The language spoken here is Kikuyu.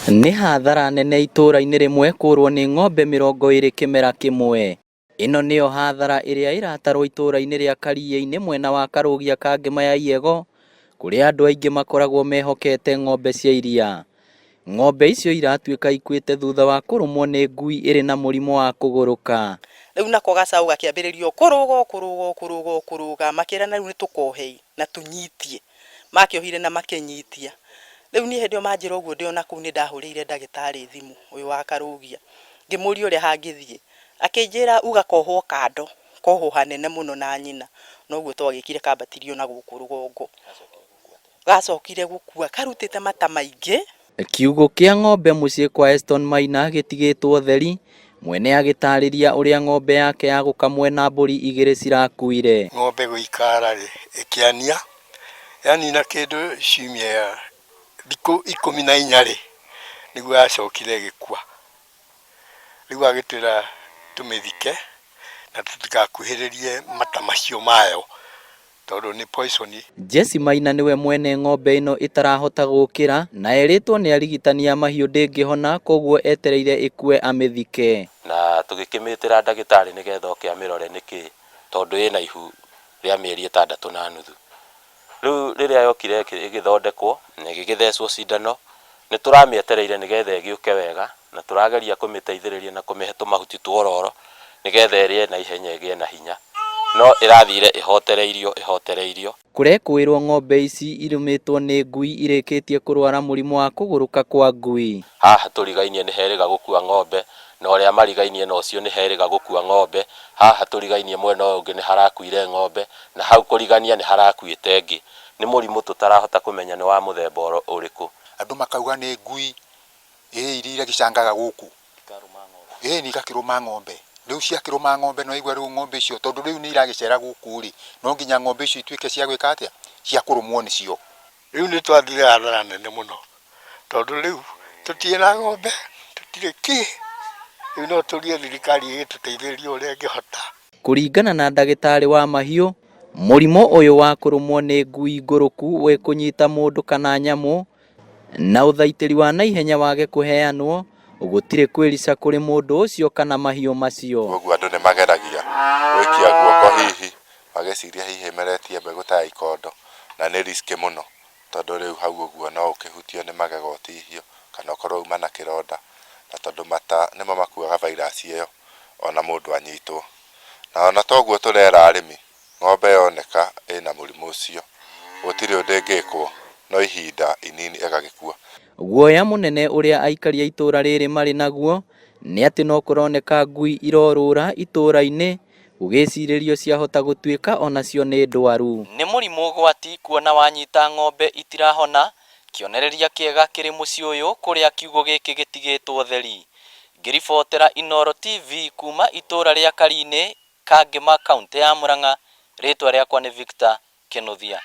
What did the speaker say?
Nĩ hathara nene itũũra-inĩ rĩmwe kũrwo nĩ ng'ombe 20 kĩmera kĩmwe. Ĩno nĩyo hathara ĩrĩa ĩratarwo itũũra-inĩ rĩa Karugia-inĩ mwena wa Karugia Kangema ya iyego, kũrĩa andũ aingĩ makoragwo mehokete ng'ombe cia iria. Ng'ombe icio iratuĩka ikuite thutha wa kũrũmwo nĩ ngui ĩrĩ na mũrimũ wa kuguruka. Rĩu nako gacaũ gakĩambĩrĩrio kũrũga makĩra na rĩu nĩ tũkohei na tũnyitie, makĩohire na makĩnyitia. Rĩu niĩ hĩndĩ ĩyo manjĩra ũguo ndĩ ona kũu nĩ ndahũrĩire ndagĩtarĩ thimũ ũyũ wa Karugia, ngĩmũria ũrĩa hangĩthiĩ, akĩnjĩra uga kohwo kando, kohwo hanene mũno na nyina, noguo twagĩkire kambatirio na gũkũ rũgongo, gacokire gũkua karutĩte mata maingĩ. Kiugũ kĩa ng'ombe mũciĩ kwa Eston Maina gĩtigĩtwo theri, mwene agĩtarĩria ũrĩa ng'ombe yake ya gũkamwo na mbũri 2 cirakuire. Ng'ombe gũikara ĩkĩania, yani na kĩndũ ciumia thikũ 14 nĩguo yacokire ĩgĩkua. Rĩu agĩtwĩra tũmĩthike na tũtigakuhĩrĩrie mata macio mayo tondũ nĩ poison. Jesse Maina nĩwe mwene ng'ombe ĩno ĩtarahota gũkĩra na erĩtwo nĩ arigitani a mahiũ ndĩngĩhona, koguo etereire ĩkue amĩthike. Na tũgĩkĩmĩtĩra ndagĩtarĩ nĩgetha oke amĩrore nĩkĩ, tondũ ĩna ihu rĩa mĩeri 6.5. Rĩu rĩrĩa yokire ĩgĩthondekwo na ĩgĩthecwo cindano, nĩ tũramĩetereire nĩgetha ĩgĩũke wega, na tũrageria kũmĩteithĩrĩria na kũmĩhe tũmahuti twororo nĩgetha ĩrĩe na ihenya ĩgĩe na hinya, no ĩrathire ĩhotereirio. Kũrekwĩrwo ng'ombe ici irũmĩtwo nĩ ngui irĩkĩtie kũrwara mũrimũ wa kuguruka kwa ngui. Haha tũrigainie nĩ herĩga gũkua ng'ombe, na ũrĩa marigainie na ũcio nĩ herĩga gũkua ng'ombe. Haha tũrigainie mwena ũyũ ũngĩ nĩ harakuire ng'ombe, na hau kũrigania nĩ harakuĩte ngĩ. Nĩ mũrimũ tũtarahota kũmenya nĩ wa mũthemba ũrĩkũ. Andũ makauga nĩ ngui iria gĩcangaga gũkũ, nĩ gakĩrũma ng'ombe. Rĩu ciakĩrũma ng'ombe no igwa rĩu ng'ombe icio, tondũ rĩu nĩ iragĩcera gũkũ rĩ, no nginya ng'ombe icio ituĩke cia gwĩka atĩa, cia kũrũmwo nĩcio. Rĩu nĩ twathire hathara nene mũno tondũ rĩu tũtirĩ na ng'ombe, tũtirĩ kĩ. Rĩu no tũrie thirikari ĩgĩtũteithĩrĩrie ũrĩa ĩngĩhota. Kũringana na ndagĩtarĩ wa mahiũ, mũrimũ ũyũ wa kũrũmwo nĩ ngui ngũrũku wĩ kũnyita mũndũ kana nyamũ, na ũthaitĩri wa naihenya wage kũheanwo, gũtirĩ kwĩrica kũrĩ mũndũ ũcio kana mahiũ macio. Ũguo andũ nĩ mageragia gũikia guoko hihi mageciria hihi meretie mbegũ ta ikondo, na nĩ risk mũno tondũ rĩu hau ũguo no ũkĩhutio nĩ magego ũtihio kana ũkorwo uma na kĩronda, na tondũ mata nĩmo makuaga virus ĩyo ona mũndũ anyitwo. Na ona toguo tũrera arimi, ng'ombe yoneka ĩna mũrimũ ũcio gũtirĩ ũndũ ĩngĩkwo, no ihinda inini ĩgagĩkua. Guoya mũnene ũrĩa aikari a itũũra rĩrĩ marĩ naguo nĩ atĩ no kũroneka ngui irorũra itũũra-inĩ, gũgĩcirĩrio ciahota gũtuĩka onacio nĩ ndwaru. Nĩ mũrimũ ũgwati kuona wanyita ng'ombe itirahona, kĩonereria kĩega kĩrĩ mũciĩ ũyũ kũrĩa kiugũ gĩkĩ gĩtigĩtwo theri. Ngĩribotera Inooro TV kuma itũũra rĩa Kari-inĩ, Kangema, kaunti ya Murang'a, rĩtwa rĩakwa nĩ Victor Kĩnuthia.